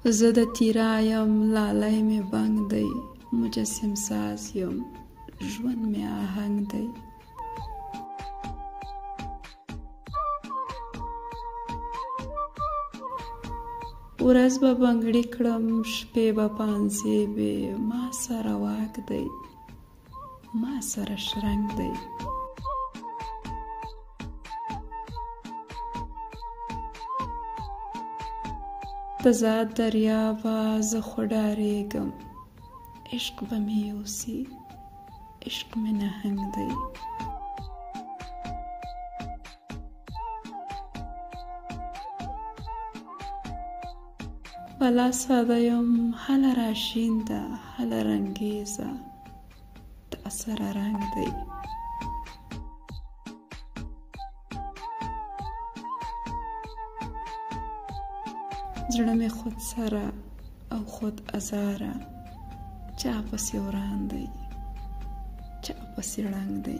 زه د تیرا یم لالی مې بنګ دی، مجسم ساز یم ژوند مې آهنګ دی. ورځ به بنګړي کړم شپې به پانزیبې، ما سره واک دی ما سره شرنګ دی. د ذات دریابه زه خو ډارېږم، عشق به مې یوسي عشق مې نهنګ دی. بلا ساده یم هله راشینده هله رنګیزه، تا سره رنګ دی. زړه مې خود سره او خود ازاره، چا پسې وران دی چا پسې ړنګ دی.